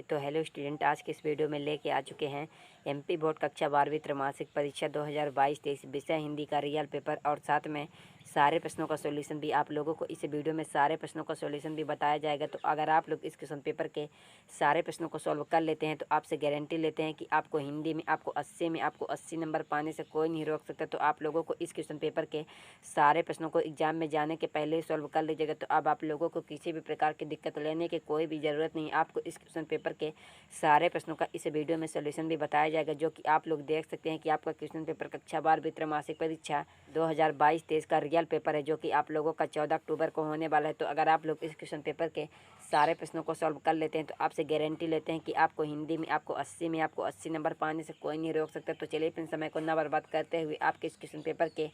तो hello student, आज के इस वीडियो में लेके आ चुके हैं एमपी बोर्ड कक्षा 12वीं त्रैमासिक परीक्षा 2022-23 विषय हिंदी का रियल पेपर और साथ में सारे प्रश्नों का सॉल्यूशन भी आप लोगों को इस वीडियो में सारे प्रश्नों का सॉल्यूशन भी बताया जाएगा। तो अगर आप लोग इस क्वेश्चन पेपर के सारे प्रश्नों को सॉल्व कर लेते हैं तो आपसे गारंटी लेते हैं कि आपको हिंदी में आपको 80 नंबर पाने से कोई नहीं रोक सकता। तो आप लोगों को इस क्वेश्चन पेपर के सारे प्रश्नों को एग्जाम में जाने के पहले ही सॉल्व कर लीजिएगा। तो अब आप लोगों को किसी भी प्रकार की दिक्कत लेने की कोई भी ज़रूरत नहीं। आपको इस क्वेश्चन पेपर के सारे प्रश्नों का इस वीडियो में सॉल्यूशन भी बताया जाएगा, जो कि आप लोग देख सकते हैं कि आपका क्वेश्चन पेपर कक्षा 12वीं त्रैमासिक परीक्षा 2022-23 का रियल पेपर है, जो कि आप लोगों का 14 अक्टूबर को होने वाला है। तो अगर आप लोग इस क्वेश्चन पेपर के सारे प्रश्नों को सॉल्व कर लेते हैं तो आपसे गारंटी लेते हैं कि आपको हिंदी में आपको 80 नंबर पाने से कोई नहीं रोक सकता। तो चलिए फिर समय को न बर्बाद करते हुए आपके इस क्वेश्चन पेपर के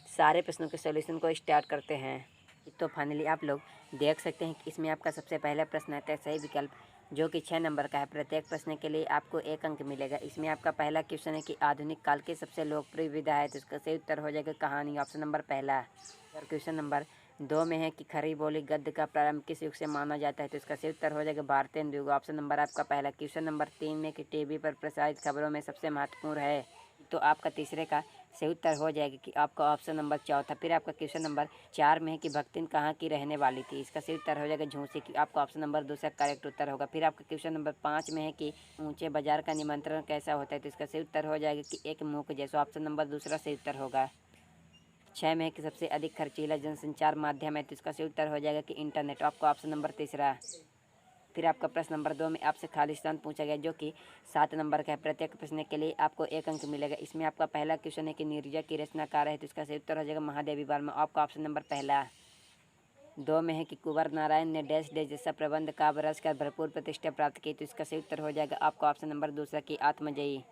सारे प्रश्नों के सॉल्यूशन को स्टार्ट करते हैं। तो फाइनली आप लोग देख सकते हैं कि इसमें आपका सबसे पहला प्रश्न आता है सही विकल्प, जो कि 6 नंबर का है। प्रत्येक प्रश्न के लिए आपको 1 अंक मिलेगा। इसमें आपका पहला क्वेश्चन है कि आधुनिक काल की सबसे लोकप्रिय विधा है, तो इसका सही उत्तर हो जाएगा कहानी, ऑप्शन नंबर पहला। और क्वेश्चन नंबर 2 में है कि खड़ी बोली गद्य का प्रारंभ किस युग से माना जाता है, तो इसका सही उत्तर हो जाएगा भारतीय युग, ऑप्शन नंबर आपका पहला। क्वेश्चन नंबर 3 में कि टीवी पर प्रसारित खबरों में सबसे महत्वपूर्ण है, तो आपका तीसरे का सही उत्तर हो जाएगा कि आपका ऑप्शन नंबर चौथा। फिर आपका क्वेश्चन नंबर 4 में है कि भक्तिन कहाँ की रहने वाली थी, इसका सही उत्तर हो जाएगा झूसी की, आपका ऑप्शन नंबर दूसरा करेक्ट उत्तर होगा। फिर आपका क्वेश्चन नंबर 5 में है कि ऊंचे बाजार का निमंत्रण कैसा होता है, तो इसका सही उत्तर हो जाएगा कि एक मूक जैसा, ऑप्शन नंबर दूसरा सही उत्तर होगा। 6 में है कि सबसे अधिक खर्चीला जनसंचार माध्यम है, तो इसका सही उत्तर हो जाएगा कि इंटरनेट, आपका ऑप्शन नंबर तीसरा। फिर आपका प्रश्न नंबर 2 में आपसे खालिस्तान पूछा गया, जो कि 7 नंबर का है। प्रत्येक प्रश्न के लिए आपको 1 अंक मिलेगा। इसमें आपका पहला क्वेश्चन है कि नीरजा की रचनाकार है, तो इसका सही उत्तर हो जाएगा महादेवी वर्मा, आपका ऑप्शन नंबर पहला। 2 में है कि कुंवर नारायण ने डैश डैश जैसा प्रबंध काव्य रच कर भरपूर प्रतिष्ठा प्राप्त की, तो इसका सही उत्तर हो जाएगा आपका ऑप्शन नंबर दूसरा की आत्मजयी।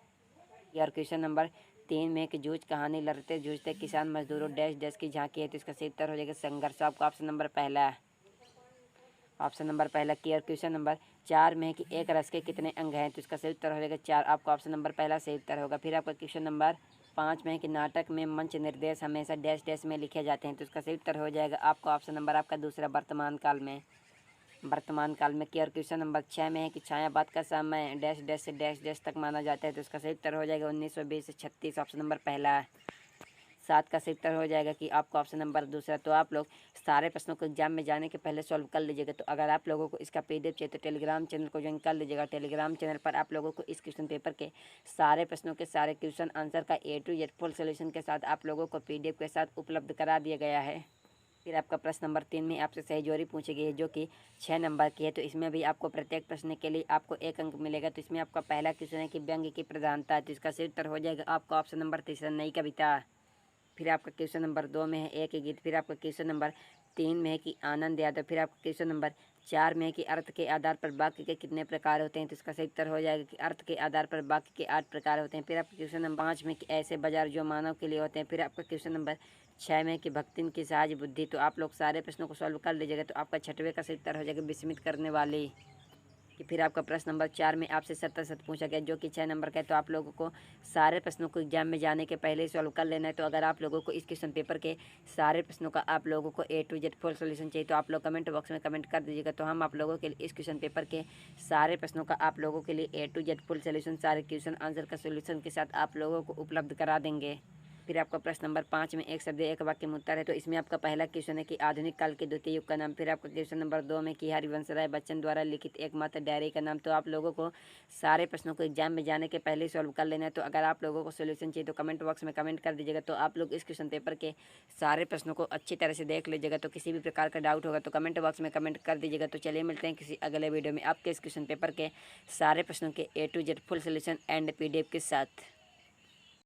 और क्वेश्चन नंबर 3 में है कि जूझ कहानी लड़ते जूझते किसान मजदूरों डैश डैश की झांकी है, तो इसका सही उत्तर हो जाएगा संघर्ष, आपका ऑप्शन नंबर पहला, ऑप्शन नंबर पहला की। और क्वेश्चन नंबर 4 में है कि एक रस के कितने अंग हैं, तो इसका सही उत्तर हो जाएगा 4, आपका ऑप्शन नंबर पहला सही उत्तर होगा। फिर आपका क्वेश्चन नंबर 5 में है कि नाटक में मंच निर्देश हमेशा डैश डैश में लिखे जाते हैं, तो इसका सही उत्तर हो जाएगा आपका ऑप्शन नंबर आपका दूसरा वर्तमान काल में, वर्तमान काल में की। और क्वेश्चन नंबर 6 में है कि छायावाद का समय डैश डैश से डैश डैश तक माना जाता है, तो इसका सही उत्तर हो जाएगा 1920 से 36, ऑप्शन नंबर पहला। 7 का सही उत्तर हो जाएगा कि आपका ऑप्शन नंबर दूसरा। तो आप लोग सारे प्रश्नों को एग्जाम में जाने के पहले सॉल्व कर लीजिएगा। तो अगर आप लोगों को इसका पीडीएफ चाहिए तो टेलीग्राम चैनल को ज्वाइन कर लीजिएगा। टेलीग्राम चैनल पर आप लोगों को इस क्वेश्चन पेपर के सारे प्रश्नों के सारे क्वेश्चन आंसर का A to Z full solution के साथ आप लोगों को पीडीएफ के साथ उपलब्ध करा दिया गया है। फिर आपका प्रश्न नंबर 3 में आपसे सही जोड़ी पूछी गई है, जो कि 6 नंबर की है। तो इसमें भी आपको प्रत्येक प्रश्न के लिए आपको 1 अंक मिलेगा। तो इसमें आपका पहला क्वेश्चन है कि व्यंग्य की प्रधानता है, तो इसका सही उत्तर हो जाएगा आपका ऑप्शन नंबर तीसरा नई कविता। फिर आपका क्वेश्चन नंबर 2 में है एक गीत। फिर आपका क्वेश्चन नंबर 3 में है कि आनंद यादव। फिर आपका क्वेश्चन नंबर 4 में है कि अर्थ के आधार पर वाक्य के कितने प्रकार होते हैं, तो इसका सही उत्तर हो जाएगा कि अर्थ के आधार पर वाक्य के 8 प्रकार होते हैं। फिर आपका क्वेश्चन नंबर 5 में कि ऐसे बाजार जो मानव के लिए होते हैं। फिर आपका क्वेश्चन नंबर 6 में कि भक्तिन की सहज बुद्धि। तो आप लोग सारे प्रश्नों को सॉल्व कर लीजिएगा। तो आपका छठवें का सही उत्तर हो जाएगा विस्मित करने वाली। कि फिर आपका प्रश्न नंबर 4 में आपसे 70 पूछा गया, जो कि 6 नंबर का है। तो आप लोगों को सारे प्रश्नों को एग्जाम में जाने के पहले ही सॉल्व कर लेना है। तो अगर आप लोगों को इस क्वेश्चन पेपर के सारे प्रश्नों का आप लोगों को A to Z full solution चाहिए तो आप लोग कमेंट बॉक्स में कमेंट कर दीजिएगा। तो हम आप लोगों के लिए इस क्वेश्चन पेपर के सारे प्रश्नों का आप लोगों के लिए A to Z full solution सारे क्वेश्चन आंसर का सोल्यूशन के साथ आप लोगों को उपलब्ध करा देंगे। फिर आपका प्रश्न नंबर 5 में एक शब्द एक वाक्य में उत्तर है। तो इसमें आपका पहला क्वेश्चन है कि आधुनिक काल के द्वितीय युग का नाम। फिर आपका क्वेश्चन नंबर 2 में कि हरिवंश राय बच्चन द्वारा लिखित एकमात्र डायरी का नाम। तो आप लोगों को सारे प्रश्नों को एग्जाम में जाने के पहले ही सॉल्व कर लेना है। तो अगर आप लोगों को सोल्यूशन चाहिए तो कमेंट बॉक्स में कमेंट कर दीजिएगा। तो आप लोग इस क्वेश्चन पेपर के सारे प्रश्नों को अच्छी तरह से देख लीजिएगा। तो किसी भी प्रकार का डाउट होगा तो कमेंट बॉक्स में कमेंट कर दीजिएगा। तो चलिए मिलते हैं किसी अगले वीडियो में आपके इस क्वेश्चन पेपर के सारे प्रश्नों के A to Z full solution and PDF के साथ।